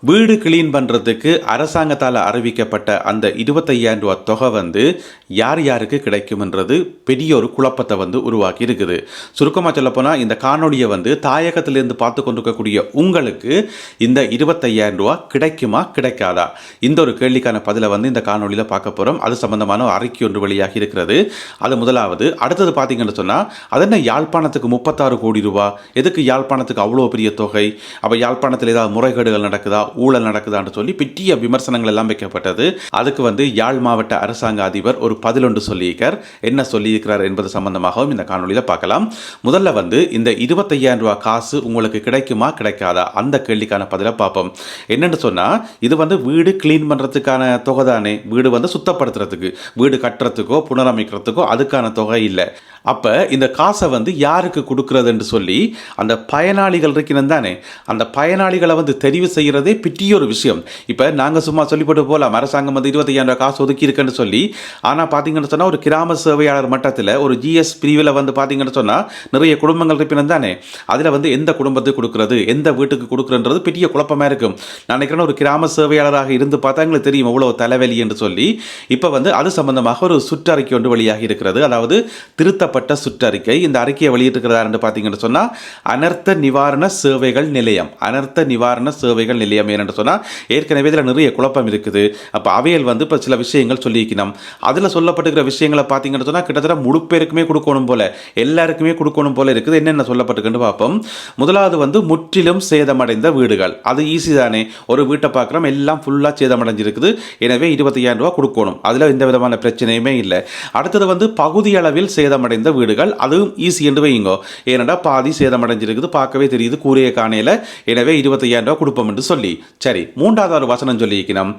வீடு கிளீன் பண்ணுறதுக்கு அரசாங்கத்தால் அறிவிக்கப்பட்ட அந்த 25,000 ரூபா தொகை யார் யாருக்கு கிடைக்கும்ன்றது பெரிய ஒரு குழப்பத்தை உருவாக்கி இருக்குது. சுருக்கமாக சொல்லப்போனால் இந்த காணொலியை தாயகத்திலிருந்து பார்த்து கொண்டிருக்கக்கூடிய உங்களுக்கு இந்த 25,000 ரூபா கிடைக்குமா கிடைக்காதா இந்த ஒரு கேள்விக்கான பதிலை இந்த காணொலியில் பார்க்க போகிறோம். அது சம்பந்தமான ஒரு அறிக்கை ஒன்று வெளியாகி இருக்கிறது. அது முதலாவது. அடுத்தது பார்த்தீங்கன்னு சொன்னால் அதென்ன யாழ்ப்பாணத்துக்கு 36 கோடி ரூபா, எதுக்கு யாழ்ப்பாணத்துக்கு அவ்வளோ பெரிய தொகை, அப்போ யாழ்ப்பாணத்தில் ஏதாவது முறைகேடுகள் நடக்குதா, ஊழல் நடக்குதான்னு சொல்லி பெரிய விமர்சனங்கள் எல்லாம் வைக்கப்பட்டது. அதுக்கு யாழ் மாவட்ட அரசாங்க அதிபர் ஒரு பதில் ஒன்று சொல்லியிருக்கார். என்ன சொல்லியிருக்கிறார் என்பது சம்பந்தமாகவும் இந்த காணொலியில் பார்க்கலாம். முதல்ல இந்த 25,000 ரூபா காசு உங்களுக்கு கிடைக்குமா கிடைக்காதா அந்த கேள்விக்கான பதிலை பார்ப்போம். என்னன்னு சொன்னா இது வீடு கிளீன் பண்றதுக்கான தொகை தானே, வீடு சுத்தப்படுத்துறதுக்கு, வீடு கட்டுறதுக்கோ புனரமைக்கிறதுக்கோ அதுக்கான தொகை இல்லை. அப்ப இந்த காசை யாருக்கு கொடுக்கறதுன்னு சொல்லி அந்த பயனாளிகள் இருக்கிறது தானே, அந்த பயனாளிகளை தெரிவு செய்யறதே பெரிய ஒரு விஷயம். இப்போ நாங்கள் சும்மா சொல்லிப்பட்டு போகலாம், அரசாங்கம் 25,000 ரூபாய் காசு ஒதுக்கி இருக்குன்னு சொல்லி. ஆனால் பார்த்தீங்கன்னு சொன்னால் ஒரு கிராம சேவையாளர் மட்டத்தில் ஒரு ஜிஎஸ் பிரிவில் பார்த்தீங்கன்னு சொன்னால் நிறைய குடும்பங்கள் இருப்பினம் தானே, அதில் எந்த குடும்பத்துக்கு கொடுக்குறது, எந்த வீட்டுக்கு கொடுக்குறன்றது பெரிய குழப்பமாக இருக்கும். நான் நினைக்கிறேன் ஒரு கிராம சேவையாளராக இருந்து பார்த்தா எங்களுக்கு தெரியும் எவ்வளோ தலைவலி என்று சொல்லி. இப்போ அது சம்பந்தமாக ஒரு சுற்றறிக்கை ஒன்று வெளியாகி இருக்கிறது. அதாவது திருத்தப்பட்ட சுற்றறிக்கை. இந்த அறிக்கையை வெளியிட்டிருக்கிறதா என்று பார்த்தீங்கன்னு சொன்னால் அனர்த்த நிவாரண சேவைகள் நிலையம், அனர்த்த நிவாரண சேவைகள் நிலையம் என்று சொன்னால் ஏற்கனவே இதில் நிறைய குழப்பம் இருக்குது. அப்போ அவையில் இப்போ சில விஷயங்கள் சொல்லியிருக்கணும். அதில் சொல்லப்பட்டிருக்கிற விஷயங்களை பார்த்தீங்கன்னு சொன்னால் கிட்டத்தட்ட முழு பேருக்குமே கொடுக்கணும் போல, எல்லாருக்குமே கொடுக்கணும் போல இருக்குது. என்னென்ன சொல்லப்பட்டிருக்குன்னு பார்ப்போம். முதலாவது முற்றிலும் சேதமடைந்த வீடுகள். அது ஈஸி தானே, ஒரு வீட்டை பார்க்குறோம் எல்லாம் ஃபுல்லாக சேதமடைஞ்சிருக்குது, எனவே 25,000 ரூபா கொடுக்கணும், அதில் எந்த விதமான பிரச்சனையுமே இல்லை. அடுத்தது பகுதி அளவில் சேதமடைந்த வீடுகள், அதுவும் ஈஸி என்று வைங்க. ஏனென்றா பாதி சேதமடைஞ்சிருக்குது, பார்க்கவே தெரியுது, கூரையை காணையில், எனவே 25,000 ரூபா கொடுப்போம் என்று சொல்லி. சரி, மூன்றாவது ஒரு வசனம் சொல்லியிருக்கணும்.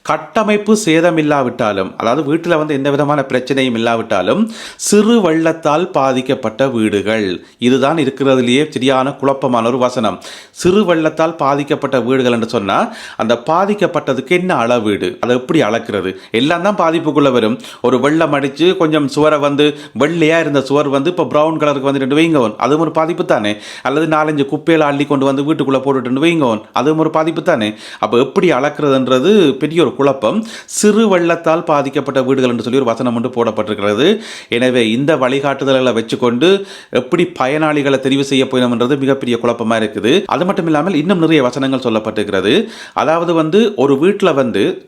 கட்டமைப்பு சேதம் இல்லாவிட்டாலும், அதாவது வீட்டில் எந்த விதமான பிரச்சனையும் இல்லாவிட்டாலும் சிறு வெள்ளத்தால் பாதிக்கப்பட்ட வீடுகள், இதுதான் இருக்கிறதுலேயே சரியான குழப்பமான ஒரு வசனம். சிறு வெள்ளத்தால் பாதிக்கப்பட்ட வீடுகள் என்று சொன்னால் அந்த பாதிக்கப்பட்டதுக்கு என்ன அளவீடு, அதை எப்படி அளக்கிறது, எல்லாம் தான் பாதிப்புக்குள்ள வரும். ஒரு வெள்ளம் அடித்து கொஞ்சம் சுவரை வெள்ளையா இருந்த சுவர் இப்போ ப்ரௌன் கலருக்கு வந்துட்டு வைங்கவன், அதுவும் ஒரு பாதிப்பு தானே. அல்லது 4-5 குப்பையில் அள்ளி கொண்டு வீட்டுக்குள்ள போட்டுட்டு வைங்கவன், அதுவும் ஒரு பாதிப்பு தானே. அப்போ எப்படி அளக்கிறதுன்றது பெரிய ஒரு குழப்பம். சிறு வெள்ளத்தால் பாதிக்கப்பட்ட வீடுகள் என்று சொல்லி ஒரு வசனம் ஒன்று போடப்பட்டிருக்கிறது. எனவே இந்த வழிகாட்டுதல்களை வச்சுக்கொண்டு எப்படி பயனாளிகளை தெரிவு செய்ய போயணும்ன்றது மிகப்பெரிய குழப்பமா இருக்குது. அது மட்டும் இல்லாமல் இன்னும் நிறைய வசனங்கள் சொல்லப்பட்டிருக்கிறது. அதாவது ஒரு வீட்டில்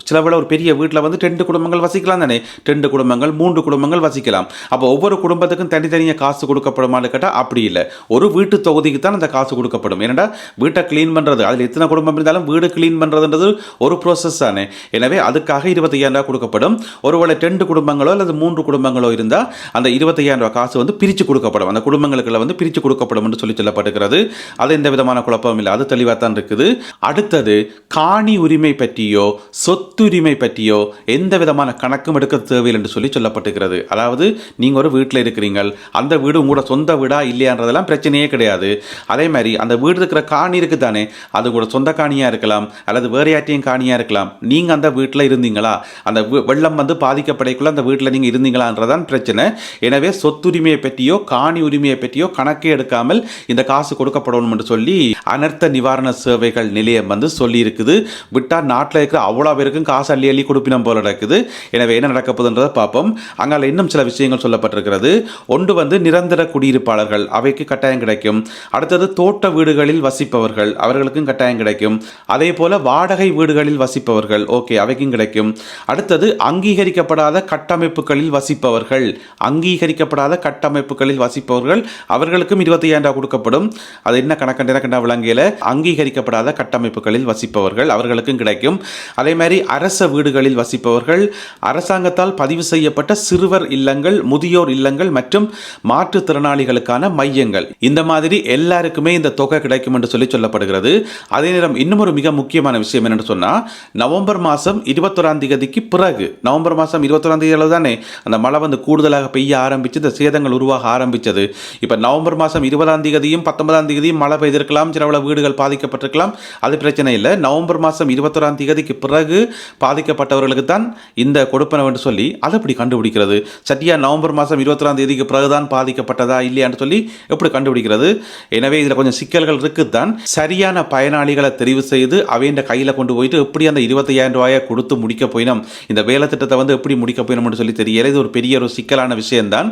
சில விட ஒரு பெரிய வீட்டில் 2 குடும்பங்கள் வசிக்கலாம் தானே, 2 குடும்பங்கள் 3 குடும்பங்கள் வசிக்கலாம். அப்போ ஒவ்வொரு குடும்பத்துக்கும் தனித்தனியாக காசு கொடுக்கப்படுமான்னு கேட்டால் அப்படி இல்லை, ஒரு வீட்டு தொகுதிக்கு தான் அந்த காசு கொடுக்கப்படும். ஏன்னா வீட்டை கிளீன் பண்ணுறது, அதில் எத்தனை குடும்பம் இருந்தாலும் வீடு கிளீன் பண்ணுறதுன்றது ஒரு ப்ரோசஸ் தானே. எனவே அதுக்காக 25,000 ரூபா கொடுக்கப்படும். ஒருவேளை 2 குடும்பங்களோ அல்லது 3 குடும்பங்களோ இருந்தால் அந்த 25,000 ரூபா காசு பிரித்து கொடுக்கப்படும், அந்த குடும்பங்களுக்குள்ள பிரித்து கொடுக்கப்படும் என்று சொல்லப்பட்டிருக்கிறது. அது எந்த விதமான குழப்பமும் இல்லை, அது தெளிவாக தான் இருக்குது. அடுத்தது காணி உரிமை பற்றியோ சொத்துரிமை பற்றியோ எந்த விதமான கணக்கும் எடுக்க தேவையில்லை என்று சொல்லப்பட்டிருக்கிறது. அதாவது நீங்கள் ஒரு வீட்டில் இருக்கிறீங்கள், அந்த வீடு உங்களோட சொந்த வீடா இல்லையான்றதெல்லாம் பிரச்சனையே கிடையாது. அதே மாதிரி அந்த வீடு இருக்கிற காணி இருக்கு தானே, அது கூட சொந்த காணியாக இருக்கலாம் அல்லது வேறு யார்ட்டையும் காணியாக இருக்கலாம். நீங்கள் அந்த வீட்டில் இருந்தீங்களா, அந்த வெள்ளம் பாதிக்கப்படைக்குள்ள அந்த வீட்டில் நீங்கள் இருந்தீங்களான்றதான் பிரச்சனை. எனவே சொத்துரிமையை பற்றியோ காணி உரிமையை பற்றியோ கணக்கே எடுக்காமல் இந்த காசு கொடுக்கப்படணும் என்று சொல்லி அனர்த்த நிவாரண சேவைகள் நிலையம் சொல்லி இருக்குது. விட்டா நாட்டில் இருக்கிற அவ்வளோ பேருக்கும் காசு அள்ளி அள்ளி கொடுப்பினம் போல நடக்குது. எனவே என்ன நடக்க போகுதுன்றதை பார்ப்போம். அங்கே இன்னும் சில விஷயங்கள் சொல்லப்பட்டிருக்கிறது. ஒன்று நிரந்தர குடியிருப்பாளர்கள், அவைக்கு கட்டாயம் கிடைக்கும். அடுத்தது தோட்ட வீடுகளில் வசிப்பவர்கள், அவர்களுக்கும் கட்டாயம் கிடைக்கும். அதே போல வாடகை வீடுகளில் வசிப்பவர்கள், ஓகே, அவைக்கும் கிடைக்கும். அடுத்தது அங்கீகரிக்கப்படாத கட்டமைப்புகளில் வசிப்பவர்கள், அங்கீகரிக்கப்படாத கட்டமைப்புகளில் வசிப்பவர்கள் அவர்களுக்கும் 25,000 ரூபாய் கொடுக்கப்படும். அது என்ன கணக்கண்டா விளங்கியல, அங்கீகரிக்கப்படாத கட்டமைப்புகளில் வசிப்பவர்கள் அவர்களுக்கும் கிடைக்கும். அதே மாதிரி அரச வீடுகளில் வசிப்பவர்கள், அரசாங்கத்தால் பதிவு செய்யப்பட்ட சிறுவர் இல்லங்கள், முதியோர் இல்லங்கள் மற்றும் மாற்றுத்திறனாளிகளுக்கான மையங்கள், இந்த மாதிரி எல்லாருக்குமே இந்த தொகை கிடைக்கும் என்று சொல்லப்படுகிறது. அதே நேரம் இன்னும் ஒரு மிக முக்கியமான விஷயம் என்னன்னு சொன்னா, நவம்பர் மாதம் 21ஆம் தேதிக்கு பிறகு, நவம்பர் மாதம் 21ஆம் தேதி தானே அந்த மழை கூடுதலாக பெய்ய ஆரம்பிச்சு இந்த சேதங்கள் உருவாக ஆரம்பிச்சது. இப்போ நவம்பர் மாதம் 20ஆம் தேதியும் 19ஆம் தேதியும் மழை பெய்திருக்கலாம், சில வீடுகள் பாதிக்கப்பட்டிருக்கலாம், அது பிரச்சனை இல்லை. நவம்பர் மாதம் 21ஆம் தேதிக்கு பிறகு பாதிக்கப்பட்டவர்களுக்கு தான் இந்த கொடுப்பனவு என்று சொல்லி அதை எப்படி கண்டுபிடிக்கிறது? சட்டியா நவம்பர் மாதம் 21ஆம் தேதி தேதிக்கு பிறகுதான் பாதிக்கப்பட்டதா இல்லையான்னு சொல்லி எப்படி கண்டுபிடிக்கிறது? எனவே இதில் கொஞ்சம் சிக்கல்கள் இருக்குதான். சரியான பயனாளிகளை தெரிவு செய்து அவையின் கையில் கொண்டு போயிட்டு எப்படி அந்த 25,000 ரூபாயை கொடுத்து முடிக்க போயினோம், இந்த வேலை திட்டத்தை வந்து எப்படி முடிக்க போயினோம்னு சொல்லி தெரியல. இது ஒரு பெரிய ஒரு சிக்கலான விஷயம்தான்.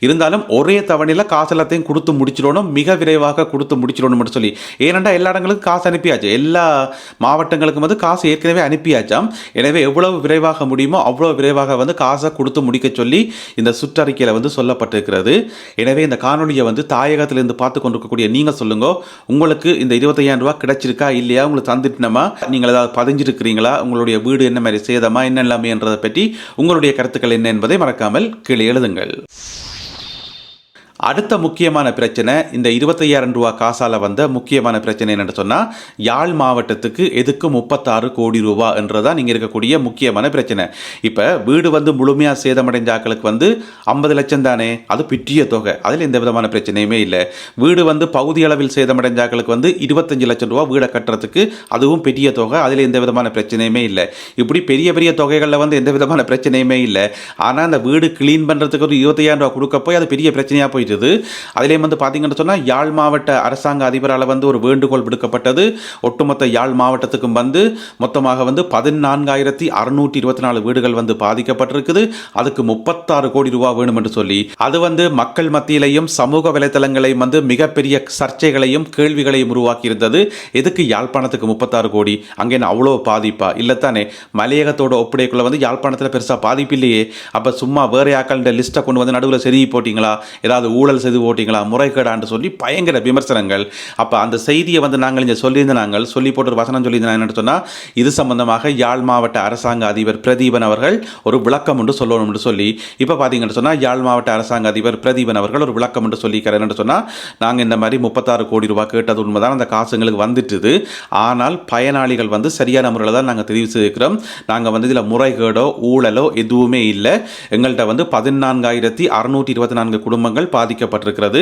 இருந்தாலும் ஒரே தவணையில் காசு எல்லாத்தையும் கொடுத்து முடிச்சிடணும், மிக விரைவாக கொடுத்து முடிச்சிடணும்னு சொல்லி. ஏனென்றால் எல்லா இடங்களுக்கும் காசு அனுப்பியாச்சு, எல்லா மாவட்டங்களுக்கும் வந்து காசு ஏற்கனவே அனுப்பியாச்சாம். எனவே எவ்வளவு விரைவாக முடியுமோ அவ்வளோ விரைவாக வந்து காசை கொடுத்து முடிக்க சொல்லி இந்த சுற்றறிக்கையில் வந்து சொல்லப்பட்டிருக்கிறது. எனவே இந்த காணொலியை வந்து தாயகத்திலிருந்து பார்த்து கொண்டிருக்கக்கூடிய நீங்கள் சொல்லுங்க, உங்களுக்கு இந்த 25,000 ரூபாய் கிடைச்சிருக்கா இல்லையா, உங்களுக்கு தந்துட்டுனமா, நீங்கள் ஏதாவது பதிஞ்சிருக்கிறீங்களா, உங்களுடைய வீடு என்ன மாதிரி சேதமா என்ன எல்லாமே என்றதை பற்றி உங்களுடைய கருத்துக்கள் என்ன என்பதை மறக்காமல் கீழே எழுதுங்கள். அடுத்த முக்கியமான பிரச்சனை, இந்த 25,000 ரூபா காசால் வந்த முக்கியமான பிரச்சனை என்னென்னு சொன்னால், யாழ் மாவட்டத்துக்கு எதுக்கு 36 கோடி ரூபா என்றதான் நீங்கள் இருக்கக்கூடிய முக்கியமான பிரச்சனை. இப்போ வீடு வந்து முழுமையாக சேதமடைஞ்சாக்களுக்கு வந்து 50 லட்சம் தானே, அது பெரிய தொகை, அதில் எந்த விதமான பிரச்சனையுமே இல்லை. வீடு வந்து பகுதி அளவில் சேதமடைஞ்சாக்களுக்கு வந்து 25 லட்சம் ரூபா வீடை கட்டுறதுக்கு, அதுவும் பெரிய தொகை, அதில் எந்த விதமான பிரச்சனையுமே இல்லை. இப்படி பெரிய பெரிய தொகைகளில் வந்து எந்த விதமான பிரச்சனையுமே இல்லை. ஆனால் அந்த வீடு கிளீன் பண்ணுறதுக்கு ஒரு 25,000 ரூபா கொடுக்க போய் அது பெரிய பிரச்சனையாக போயிட்டு. அதிலேயும் வந்து பார்த்தீங்கன்னு சொன்னால் யாழ் மாவட்ட அரசாங்க அதிபரால் வந்து ஒரு வேண்டுகோள் விடுக்கப்பட்டது. ஒட்டுமொத்த யாழ் மாவட்டத்துக்கும் வந்து மொத்தமாக வந்து 14,624 வீடுகள் வந்து பாதிக்கப்பட்டிருக்குது. அதுக்கு 36 கோடி ரூபாய் வேணும் என்று சொல்லி, அது வந்து மக்கள் மத்தியிலையும் சமூக வலைதளங்களையும் வந்து மிகப்பெரிய சர்ச்சைகளையும் கேள்விகளையும் உருவாக்கி இருந்தது. எதுக்கு யாழ்ப்பாணத்துக்கு 36 கோடி, அங்கே அவ்வளோ பாதிப்பா இல்லைத்தானே? மலையகத்தோட ஒப்படைக்குள்ள வந்து யாழ்ப்பாணத்தில் பெருசாக பாதிப்பு இல்லையே, அப்போ சும்மா வேற ஆக்கள் லிஸ்ட்டை கொண்டு வந்து நடுவில் செருகி போட்டிங்களா, ஏதாவது ஊழல் செய்து ஓட்டிங்களா, முறைகேடான்னு சொல்லி பயங்கர விமர்சனங்கள். அப்போ அந்த செய்தியை வந்து நாங்கள் இங்கே சொல்லியிருந்தாங்க, சொல்லி போட்டு ஒரு வசனம் சொல்லியிருந்தாங்க. என்னன்னு சொன்னால், இது சம்பந்தமாக யாழ் மாவட்ட அரசாங்க அதிபர் பிரதீபன் அவர்கள் ஒரு விளக்கம் என்று சொல்லணும் என்று சொல்லி, இப்போ பார்த்தீங்கன்னு சொன்னால் யாழ் மாவட்ட அரசாங்க அதிபர் பிரதீபன் அவர்கள் ஒரு விளக்கம் என்று சொல்லிக்கிறார். என்று சொன்னால், நாங்கள் இந்த மாதிரி 36 கோடி ரூபாய் கேட்டது உண்மைதான், அந்த காசு எங்களுக்கு வந்துட்டுது. ஆனால் பயனாளிகள் வந்து சரியான முறையில் தான் நாங்கள் தெரிவு செய்திருக்கிறோம். நாங்கள் வந்து இதில் முறைகேடோ ஊழலோ எதுவுமே இல்லை. எங்கள்கிட்ட வந்து 14,624 குடும்பங்கள் பாதிக்கப்பட்டிருக்கிறது.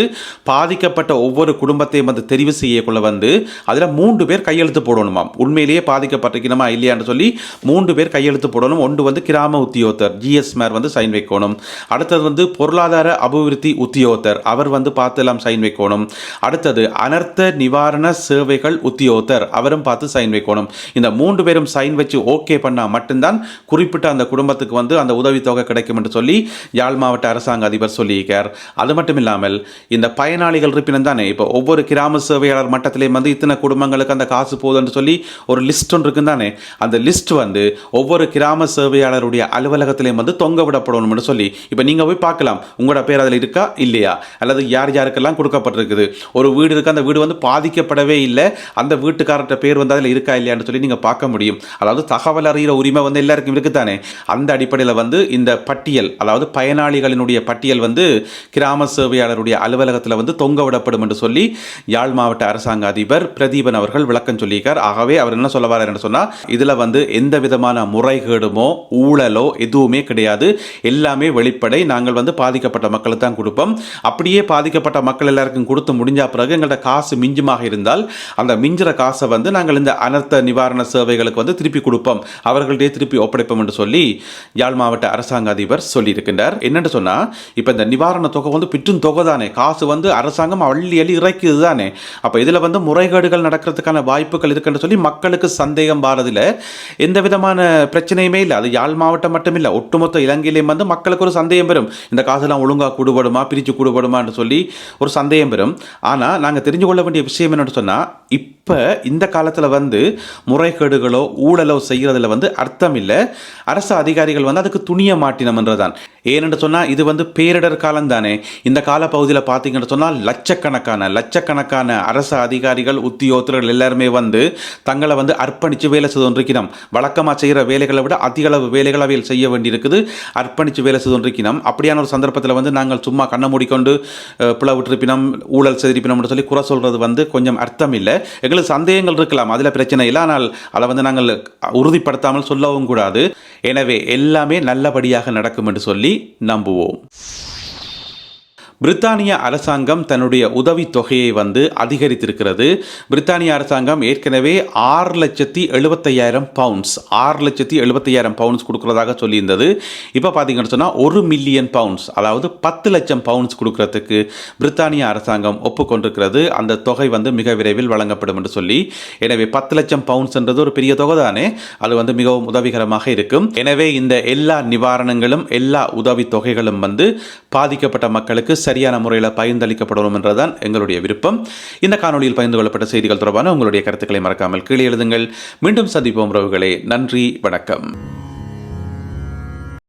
பாதிக்கப்பட்ட ஒவ்வொரு குடும்பத்தையும் வந்து தெரிவு செய்யக்குள்ள வந்து அதில் 3 பேர் கையெழுத்து போடணுமாம். உண்மையிலேயே பாதிக்கப்பட்டிருக்கணுமா இல்லையான்னு சொல்லி 3 பேர் கையெழுத்து போடணும். ஒன்று வந்து கிராம உத்தியோகத்தர் GS மேர் வந்து சைன் வைக்கணும். அடுத்தது வந்து பொருளாதார அபிவிருத்தி உத்தியோகத்தர், அவர் வந்து பார்த்து எல்லாம் சைன் வைக்கணும். அடுத்தது அனர்த்த நிவாரண சேவைகள் உத்தியோகத்தர், அவரும் பார்த்து சைன் வைக்கணும். இந்த 3 பேரும் சைன் வச்சு ஓகே பண்ணால் மட்டும்தான் குறிப்பிட்ட அந்த குடும்பத்துக்கு வந்து அந்த உதவித்தொகை கிடைக்கும் என்று சொல்லி யாழ் மாவட்ட அரசாங்க அதிபர் சொல்லியிருக்கார். அது மட்டும் இல்லாமல் இந்த பயனாளிகள் இருப்பினும் தானே, இப்போ ஒவ்வொரு கிராம சேவையாளர் மட்டத்திலேயும் வந்து இத்தனை குடும்பங்களுக்கு அந்த காசு போகுதுன்னு சொல்லி ஒரு லிஸ்ட் ஒன்று இருக்கு தானே, அந்த லிஸ்ட் வந்து ஒவ்வொரு கிராம சேவையாளருடைய அலுவலகத்திலையும் வந்து தொங்க விடப்படணும்னு சொல்லி, இப்போ நீங்கள் போய் பார்க்கலாம் உங்களோட பேர் அதில் இருக்கா இல்லையா, அல்லது யார் யாருக்கெல்லாம் கொடுக்கப்பட்டிருக்குது. ஒரு வீடு இருக்கு, அந்த வீடு வந்து பாதிக்கப்படவே இல்லை, அந்த வீட்டுக்காரர்கிட்ட பேர் வந்து அதில் இருக்கா இல்லையான்னு சொல்லி நீங்கள் பார்க்க முடியும். அதாவது தகவல் அறிகிற உரிமை வந்து எல்லாருக்கும் இருக்குதானே. அந்த அடிப்படையில் வந்து இந்த பட்டியல், அதாவது பயனாளிகளினுடைய பட்டியல் வந்து கிராம சேவையாளருடைய அலுவலகத்தில் வந்து தொங்க விடப்படும் என்று சொல்லி யாழ் மாவட்ட அரசாங்க அதிபர் பிரதீபன் அவர்கள் விளக்கம் சொல்லியிருக்கார். ஆகவே அவர் என்ன சொல்ல வரார் என்று சொன்னால், இதில் வந்து எந்த விதமான முறைகேடுமோ ஊழலோ எதுவுமே கிடையாது, எல்லாமே வெளிப்படை. நாங்கள் வந்து பாதிக்கப்பட்ட மக்களுக்கு தான் கொடுப்போம். அப்படியே பாதிக்கப்பட்ட மக்கள் எல்லாருக்கும் கொடுத்து முடிஞ்ச பிறகு எங்கள்கிட்ட காசு மிஞ்சுமாக இருந்தால் அந்த மிஞ்சுற காசை வந்து நாங்கள் இந்த அனர்த்த நிவாரண சேவைகளுக்கு வந்து திருப்பி கொடுப்போம், அவர்கள்டே திருப்பி ஒப்படைப்போம் என்று சொல்லி யாழ் மாவட்ட அரசாங்க அதிபர் சொல்லியிருக்கின்றார். என்னென்னு சொன்னால், இப்போ இந்த நிவாரண தொகை வந்து பிற்றும் தொகை தானே, காசு வந்து அரசாங்கம் அள்ளி இறக்குது தானே. அப்போ இதில் வந்து முறைகேடுகள் நடக்கிறதுக்கான வாய்ப்புகள் இருக்குன்னு சொல்லி மக்களுக்கு சந்தேகம் பாரதில் எந்த விதமான பிரச்சனையுமே இல்லை. அது யாழ் மாவட்டம் மட்டும் இல்லை, ஒட்டுமொத்த இலங்கையிலேயும் வந்து மக்களுக்கு ஒரு சந்தேகம் பெறும், இந்த காசுலாம் ஒழுங்காக கூடுபடுமா பிரித்து கூடுபடுமான்னு சொல்லி ஒரு சந்தேகம் பெறும். ஆனால் நாங்கள் தெரிஞ்சு கொள்ள வேண்டிய விஷயம் என்னென்னு சொன்னால், இப்போ இந்த காலத்தில் வந்து முறைகேடுகளோ ஊழலோ செய்கிறதுல வந்து அர்த்தம் இல்லை. அரசு அதிகாரிகள் வந்து அதுக்கு துணிய மாட்டினம்ன்றதான். ஏனென்று சொன்னால், இது வந்து பேரிடர் காலம் தானே. இந்த காலப்பகுதியில் பார்த்தீங்கன்னு சொன்னால் லட்சக்கணக்கான அரசு அதிகாரிகள் உத்தியோகத்தர்கள் எல்லாருமே வந்து தங்களை வந்து அர்ப்பணித்து வேலை செய்து கொண்டிருக்கிறோம். வழக்கமாக செய்கிற வேலைகளை விட அதிக அளவு வேலைகளை அவையில் செய்ய வேண்டியிருக்குது, அர்ப்பணித்து வேலை செய்து கொண்டிருக்கிறோம். அப்படியான ஒரு சந்தர்ப்பத்தில் வந்து நாங்கள் சும்மா கண்ணை மூடிக்கொண்டு பிளவிட்டிருப்பினோம் ஊழல் செய்திருப்பினோம்னு சொல்லி குறை சொல்கிறது வந்து கொஞ்சம் அர்த்தம் இல்லை. எங்களுக்கு சந்தேகங்கள் இருக்கலாம், அதில் பிரச்சனை இல்லை, ஆனால் அதை வந்து நாங்கள் உறுதிப்படுத்தாமல் சொல்லவும் கூடாது. எனவே எல்லாமே நல்லபடியாக நடக்கும் என்று சொல்லி நம்புவோம். பிரித்தானிய அரசாங்கம் தன்னுடைய உதவித் தொகையை வந்து அதிகரித்திருக்கிறது. பிரித்தானிய அரசாங்கம் ஏற்கனவே 6,70,000 பவுண்ட்ஸ் 6,70,000 பவுண்ட்ஸ் கொடுக்கிறதாக சொல்லியிருந்தது. இப்போ பார்த்தீங்கன்னு சொன்னால் 1 மில்லியன் பவுண்ட்ஸ், அதாவது 10 லட்சம் பவுண்ட்ஸ் கொடுக்கறதுக்கு பிரித்தானிய அரசாங்கம் ஒப்புக்கொண்டிருக்கிறது. அந்த தொகை வந்து மிக விரைவில் வழங்கப்படும் என்று சொல்லி. எனவே 10 லட்சம் பவுண்ட்ஸ்ன்றது ஒரு பெரிய தொகை தானே, அது வந்து மிகவும் உதவிகரமாக இருக்கும். எனவே இந்த எல்லா நிவாரணங்களும் எல்லா உதவி தொகைகளும் வந்து பாதிக்கப்பட்ட மக்களுக்கு சரியான முறையில் பகிர்ந்தளிக்கப்படணும் என்றுதான் எங்களுடைய விருப்பம். இந்த காணொலியில் பகிர்ந்து கொள்ளப்பட்ட செய்திகள் தொடர்பான உங்களுடைய கருத்துக்களை மறக்காமல் கீழே எழுதுங்கள். மீண்டும் சந்திப்போம் உறவுகளே. நன்றி, வணக்கம்.